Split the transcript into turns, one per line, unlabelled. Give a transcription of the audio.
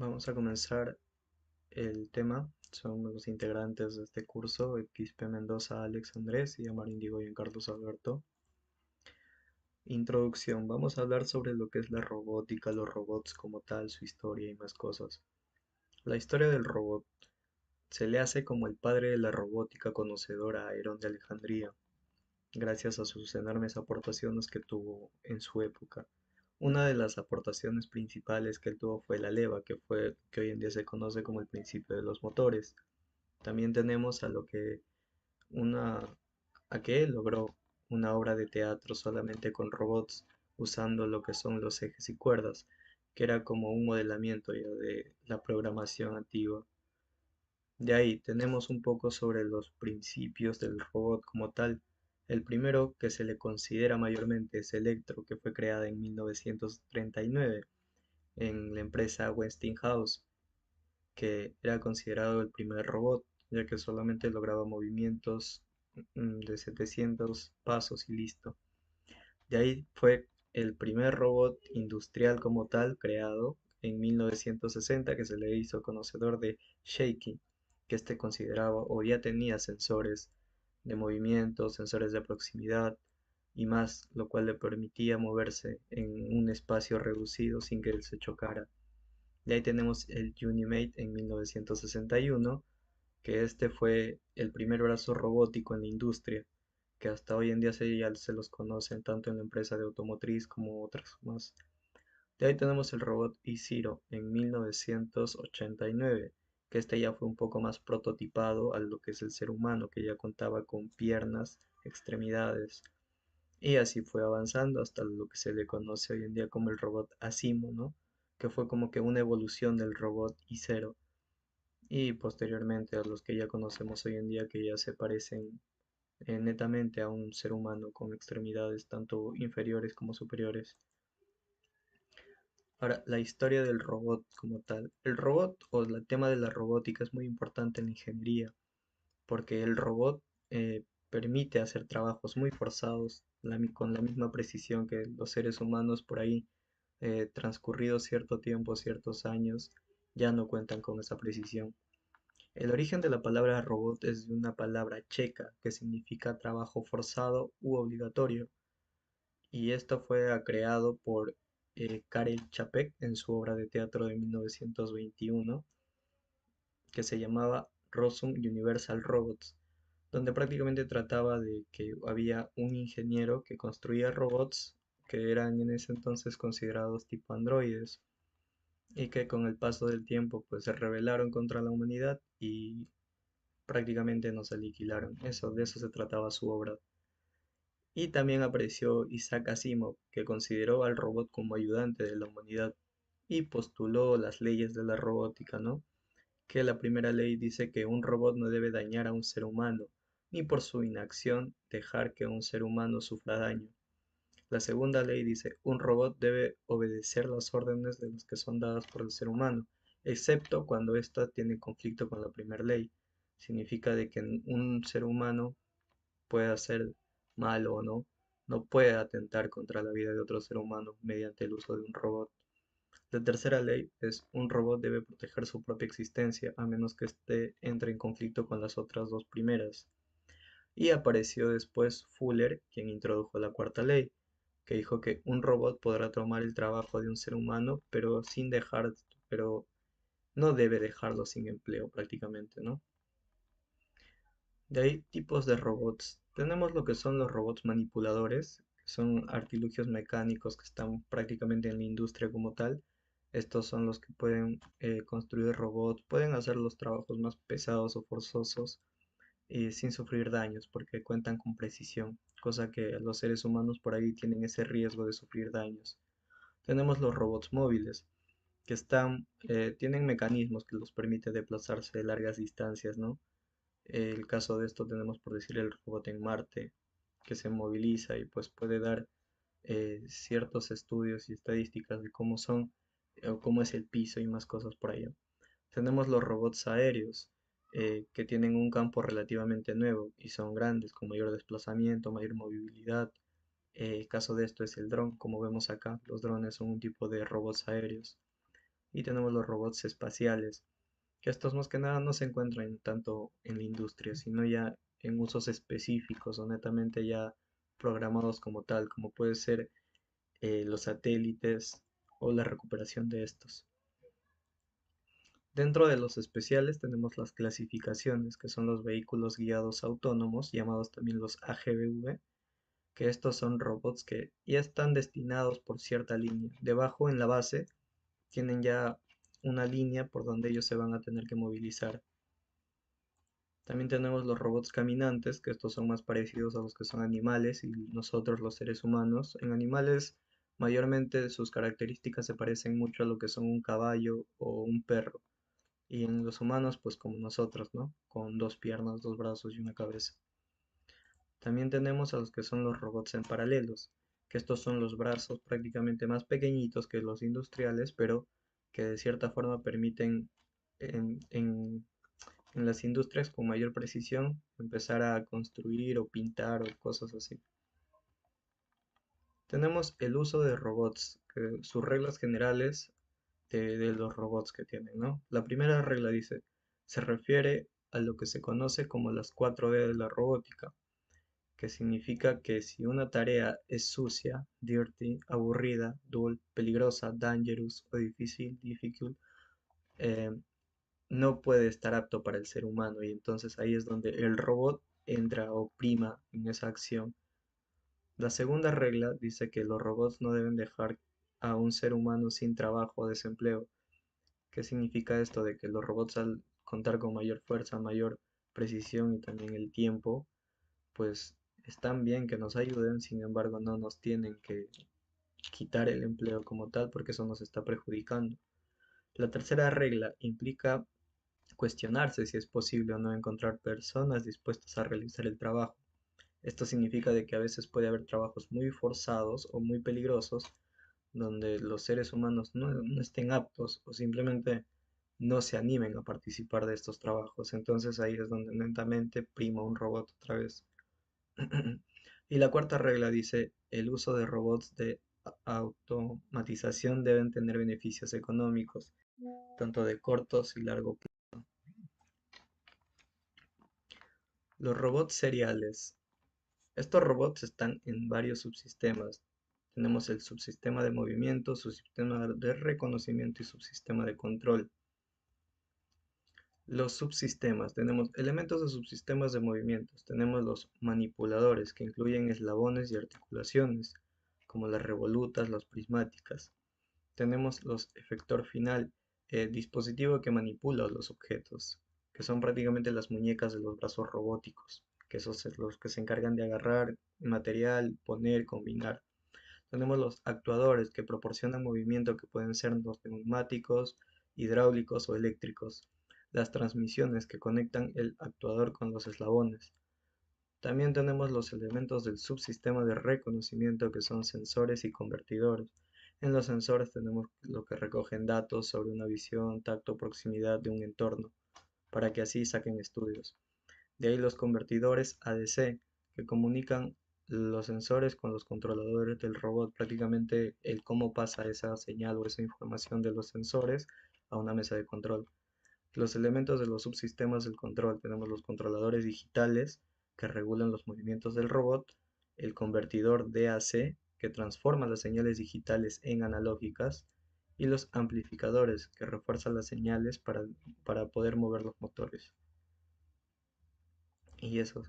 Vamos a comenzar el tema. Son los integrantes de este curso, XP Mendoza, Alex Andrés y Amar Indigo y Carlos Alberto. Introducción. Vamos a hablar sobre lo que es la robótica, los robots como tal, su historia y más cosas. La historia del robot se le hace como el padre de la robótica conocedor a Herón de Alejandría, gracias a sus enormes aportaciones que tuvo en su época. Una de las aportaciones principales que él tuvo fue la leva, que hoy en día se conoce como el principio de los motores. También tenemos una, a que él logró una obra de teatro solamente con robots, usando lo que son los ejes y cuerdas, que era como un modelamiento ya de la programación antigua. De ahí tenemos un poco sobre los principios del robot como tal. El primero que se le considera mayormente es Electro, que fue creada en 1939 en la empresa Westinghouse, que era considerado el primer robot, ya que solamente lograba movimientos de 700 pasos y listo. De ahí fue el primer robot industrial como tal creado en 1960, que se le hizo conocedor de Shaky, que este consideraba o ya tenía sensores de movimiento, sensores de proximidad y más, lo cual le permitía moverse en un espacio reducido sin que él se chocara. De ahí tenemos el Unimate en 1961, que este fue el primer brazo robótico en la industria, que hasta hoy en día ya se los conocen tanto en la empresa de automotriz como otras más. De ahí tenemos el robot E-Zero en 1989, que este ya fue un poco más prototipado a lo que es el ser humano, que ya contaba con piernas, extremidades, y así fue avanzando hasta lo que se le conoce hoy en día como el robot Asimo, ¿no? Que fue como que una evolución del robot I-0 y posteriormente a los que ya conocemos hoy en día que ya se parecen netamente a un ser humano con extremidades tanto inferiores como superiores. Ahora, la historia del robot como tal. El robot o el tema de la robótica es muy importante en la ingeniería porque el robot permite hacer trabajos muy forzados con la misma precisión que los seres humanos por ahí, transcurrido cierto tiempo, ciertos años, ya no cuentan con esa precisión. El origen de la palabra robot es de una palabra checa que significa trabajo forzado u obligatorio, y esto fue creado por Karel Čapek en su obra de teatro de 1921 que se llamaba Rosum Universal Robots, donde prácticamente trataba de que había un ingeniero que construía robots que eran en ese entonces considerados tipo androides y que con el paso del tiempo pues se rebelaron contra la humanidad y prácticamente nos aniquilaron. De eso se trataba su obra. Y también apareció Isaac Asimov, que consideró al robot como ayudante de la humanidad y postuló las leyes de la robótica, ¿no? Que la primera ley dice que un robot no debe dañar a un ser humano, ni por su inacción dejar que un ser humano sufra daño. La segunda ley dice, un robot debe obedecer las órdenes de las que son dadas por el ser humano, excepto cuando ésta tiene conflicto con la primera ley. Significa de que un ser humano puede ser malo o no, no puede atentar contra la vida de otro ser humano mediante el uso de un robot. La tercera ley es un robot debe proteger su propia existencia a menos que éste entre en conflicto con las otras dos primeras. Y apareció después Fuller, quien introdujo la cuarta ley, que dijo que un robot podrá tomar el trabajo de un ser humano, pero no debe dejarlo sin empleo prácticamente, ¿no? De ahí tipos de robots. Tenemos lo que son los robots manipuladores, que son artilugios mecánicos que están prácticamente en la industria como tal. Estos son los que pueden construir robots, pueden hacer los trabajos más pesados o forzosos sin sufrir daños porque cuentan con precisión, cosa que los seres humanos por ahí tienen ese riesgo de sufrir daños. Tenemos los robots móviles, que tienen mecanismos que los permite desplazarse de largas distancias, ¿no? El caso de esto tenemos por decir el robot en Marte, que se moviliza y pues puede dar ciertos estudios y estadísticas de cómo son, o cómo es el piso y más cosas por allá. Tenemos los robots aéreos, que tienen un campo relativamente nuevo y son grandes, con mayor desplazamiento, mayor movilidad. El caso de esto es el dron, como vemos acá, los drones son un tipo de robots aéreos. Y tenemos los robots espaciales, que estos más que nada no se encuentran tanto en la industria, sino ya en usos específicos o netamente ya programados como tal, como puede ser los satélites o la recuperación de estos. Dentro de los especiales tenemos las clasificaciones, que son los vehículos guiados autónomos, llamados también los AGVV, que estos son robots que ya están destinados por cierta línea. Debajo en la base tienen ya una línea por donde ellos se van a tener que movilizar. También tenemos los robots caminantes, que estos son más parecidos a los que son animales y nosotros los seres humanos. En animales, mayormente sus características se parecen mucho a lo que son un caballo o un perro. Y en los humanos, pues como nosotros, ¿no? Con dos piernas, dos brazos y una cabeza. También tenemos a los que son los robots en paralelos, que estos son los brazos prácticamente más pequeñitos que los industriales, pero que de cierta forma permiten en las industrias con mayor precisión empezar a construir o pintar o cosas así. Tenemos el uso de robots, que sus reglas generales de los robots que tienen, ¿no? La primera regla dice, se refiere a lo que se conoce como las 4D de la robótica, que significa que si una tarea es sucia, dirty, aburrida, dull, peligrosa, dangerous o difícil, difficult, eh, no puede estar apto para el ser humano y entonces ahí es donde el robot entra o prima en esa acción. La segunda regla dice que los robots no deben dejar a un ser humano sin trabajo o desempleo. ¿Qué significa esto? De que los robots al contar con mayor fuerza, mayor precisión y también el tiempo, pues están bien que nos ayuden, sin embargo no nos tienen que quitar el empleo como tal porque eso nos está perjudicando. La tercera regla implica cuestionarse si es posible o no encontrar personas dispuestas a realizar el trabajo. Esto significa de que a veces puede haber trabajos muy forzados o muy peligrosos donde los seres humanos no estén aptos o simplemente no se animen a participar de estos trabajos. Entonces ahí es donde lentamente prima un robot otra vez. Y la cuarta regla dice, el uso de robots de automatización deben tener beneficios económicos, tanto de cortos y largo plazo. Los robots seriales. Estos robots están en varios subsistemas. Tenemos el subsistema de movimiento, subsistema de reconocimiento y subsistema de control. Los subsistemas. Tenemos elementos de subsistemas de movimientos. Tenemos los manipuladores, que incluyen eslabones y articulaciones, como las revolutas, las prismáticas. Tenemos los efector final, el dispositivo que manipula los objetos, que son prácticamente las muñecas de los brazos robóticos, que son los que se encargan de agarrar material, poner, combinar. Tenemos los actuadores que proporcionan movimiento que pueden ser los neumáticos, hidráulicos o eléctricos. Las transmisiones que conectan el actuador con los eslabones. También tenemos los elementos del subsistema de reconocimiento que son sensores y convertidores. En los sensores tenemos lo que recogen datos sobre una visión, tacto, proximidad de un entorno, para que así saquen estudios. De ahí los convertidores ADC, que comunican los sensores con los controladores del robot, prácticamente el cómo pasa esa señal o esa información de los sensores a una mesa de control. Los elementos de los subsistemas del control, tenemos los controladores digitales que regulan los movimientos del robot, el convertidor DAC que transforma las señales digitales en analógicas y los amplificadores que refuerzan las señales para poder mover los motores. Y eso.